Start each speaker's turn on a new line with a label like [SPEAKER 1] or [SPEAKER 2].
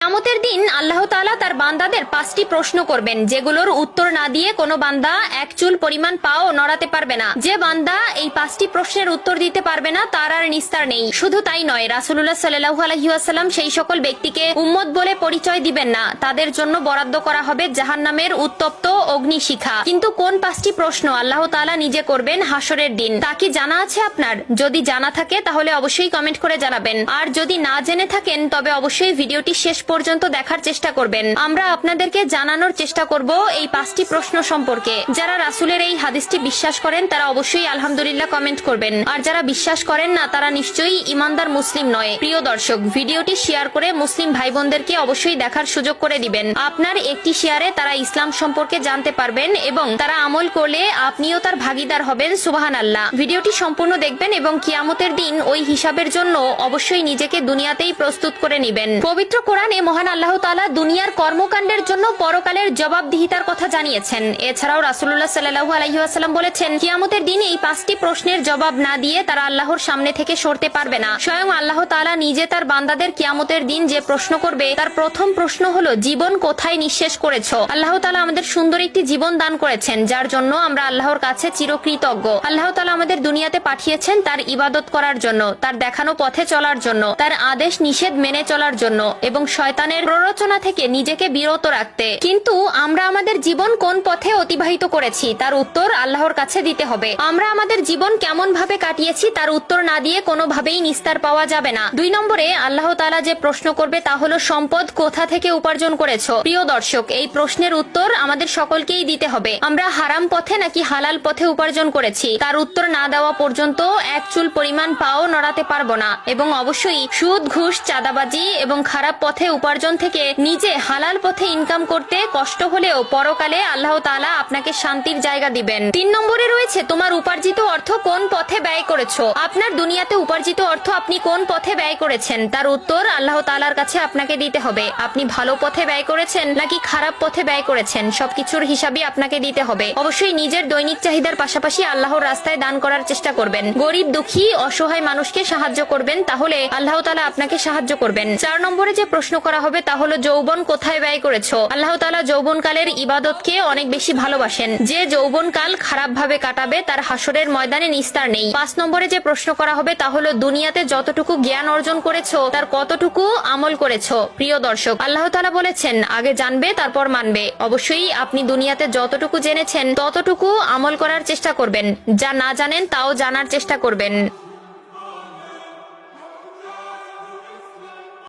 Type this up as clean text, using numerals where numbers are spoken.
[SPEAKER 1] কিয়ামতের দিন আল্লাহ তাআলা তার বান্দাদের 5টি প্রশ্ন করবেন, যেগুলোর উত্তর না দিয়ে কোনো বান্দা এক চুল পরিমাণ পাও নড়াতে পারবে না। যে বান্দা এই 5টি প্রশ্নের উত্তর দিতে পারবে না তার আর নিস্তার নেই। শুধু তাই নয়, রাসূলুল্লাহ সাল্লাল্লাহু আলাইহি ওয়াসাল্লাম সেই সকল ব্যক্তিকে উম্মত বলে পরিচয় দিবেন না, তাদের জন্য বরাদ্দ করা হবে জাহান্নামের উত্তপ্ত অগ্নিশিখা। কিন্তু কোন 5টি প্রশ্ন আল্লাহ তাআলা নিজে করবেন হাসরের দিন, তা কি জানা আছে আপনার? যদি জানা থাকে তাহলে অবশ্যই কমেন্ট করে জানাবেন, আর যদি না জেনে থাকেন তবে অবশ্যই ভিডিওটি শেষ পর্যন্ত দেখার চেষ্টা করবেন। আমরা আপনাদেরকে জানানোর চেষ্টা করব এই 5টি প্রশ্ন সম্পর্কে। যারা রাসূলের এই হাদিসটি বিশ্বাস করেন তারা অবশ্যই আলহামদুলিল্লাহ কমেন্ট করবেন, আর যারা বিশ্বাস করেন না তারা নিশ্চয়ই ইমানদার মুসলিম নয়। প্রিয় দর্শক, ভিডিওটি শেয়ার করে মুসলিম ভাই বোনদেরকে অবশ্যই দেখার সুযোগ করে দিবেন। আপনার একটি শেয়ারে তারা ইসলাম সম্পর্কে জানতে পারবেন এবং তারা আমল করলে আপনিও তার ভাগীদার হবেন। সুবহানাল্লাহ। ভিডিওটি সম্পূর্ণ দেখবেন এবং কিয়ামতের দিন ওই হিসাবের জন্য অবশ্যই নিজেকে দুনিয়াতেই প্রস্তুত করে নেবেন। পবিত্র কোরআনে মহান আল্লাহ তাআলা দুনিয়ার কর্মকাণ্ডের জন্য পরকালের জবাবদিহিতার কথা জানিয়েছেন। এছাড়াও রাসূলুল্লাহ সাল্লাল্লাহু আলাইহি ওয়াসাল্লাম বলেছেন, কিয়ামতের দিন এই 5টি প্রশ্নের জবাব না দিয়ে তারা আল্লাহর সামনে থেকে সরতে পারবে না। স্বয়ং আল্লাহ তাআলা নিজে তার বান্দাদের কিয়ামতের দিন যে প্রশ্ন করবে তার প্রথম প্রশ্ন হলো, জীবন কোথায় নিঃশেষ করেছো? আল্লাহ তাআলা আমাদের সুন্দর একটি জীবন দান করেছেন, যার জন্য আমরা আল্লাহর কাছে চিরকৃতজ্ঞ। আল্লাহ তাআলা আমাদের দুনিয়াতে পাঠিয়েছেন তার ইবাদত করার জন্য, তার দেখানো পথে চলার জন্য, তার আদেশ নিষেধ মেনে চলার জন্য এবং শয়তানের প্ররোচনা থেকে নিজেকে বিরত রাখতে। কিন্তু আমরা আমাদের জীবন কোন পথে অতিবাহিত করেছি তার উত্তর আল্লাহর কাছে দিতে হবে। আমরা আমাদের জীবন কেমন ভাবে কাটিয়েছি তার উত্তর না দিয়ে কোনোভাবেই নিস্তার পাওয়া যাবে না। 2 নম্বরে আল্লাহ তাআলা যে প্রশ্ন করবে তা হলো, সম্পদ কোথা থেকে উপার্জন করেছো? প্রিয় দর্শক, এই প্রশ্নের উত্তর আমাদের সকলকেই দিতে হবে। আমরা হারাম পথে নাকি হালাল পথে উপার্জন করেছি তার উত্তর না দেওয়া পর্যন্ত এক চুল পরিমাণ পাও নড়াতে পারবো না। এবং অবশ্যই সুদ, ঘুষ, চাঁদাবাজি এবং খারাপ পথে উপার্জন থেকে নিজে হালাল পথে ইনকাম করতে কষ্ট হলেও পরকালে আল্লাহ তাআলা আপনাকে শান্তির জায়গা দিবেন। 3 নম্বরে রয়েছে, তোমার উপার্জিত অর্থ কোন পথে ব্যয় করেছো? আপনার দুনিয়াতে উপার্জিত অর্থ আপনি কোন পথে ব্যয় করেছেন তার উত্তর আল্লাহ তাআলার কাছে আপনাকে দিতে হবে। আপনি ভালো পথে ব্যয় করেছেন নাকি খারাপ পথে ব্যয় করেছেন সবকিছুর হিসাবই আপনাকে দিতে হবে। অবশ্যই নিজের দৈনিক চাহিদার পাশাপাশি আল্লাহর রাস্তায় দান করার চেষ্টা করবেন। গরিব, দুঃখী, অসহায় মানুষকে সাহায্য করবেন, তাহলে আল্লাহ তাআলা আপনাকে সাহায্য করবেন। 4 নম্বরে যে প্রশ্ন করা হবে তা হলো, যৌবন কোথায় ব্যয় করেছো? আল্লাহ তাআলা যৌবনকালের ইবাদতকে অনেক বেশি ভালোবাসেন। যে যৌবনকাল খারাপ ভাবে কাটাবে তার হাসরের ময়দানে নিস্তার নেই। 5 নম্বরে যে প্রশ্ন করা হবে তা হলো, দুনিয়াতে যতটুকু জ্ঞান অর্জন করেছো তার কতটুকু আমল করেছো? প্রিয় দর্শক, আল্লাহ তাআলা বলেছেন, আগে জানবে তারপর মানবে। অবশ্যই আপনি দুনিয়াতে যতটুকু জেনেছেন ততটুকু আমল করার চেষ্টা করবেন, যা না জানেন তাও জানার চেষ্টা করবেন।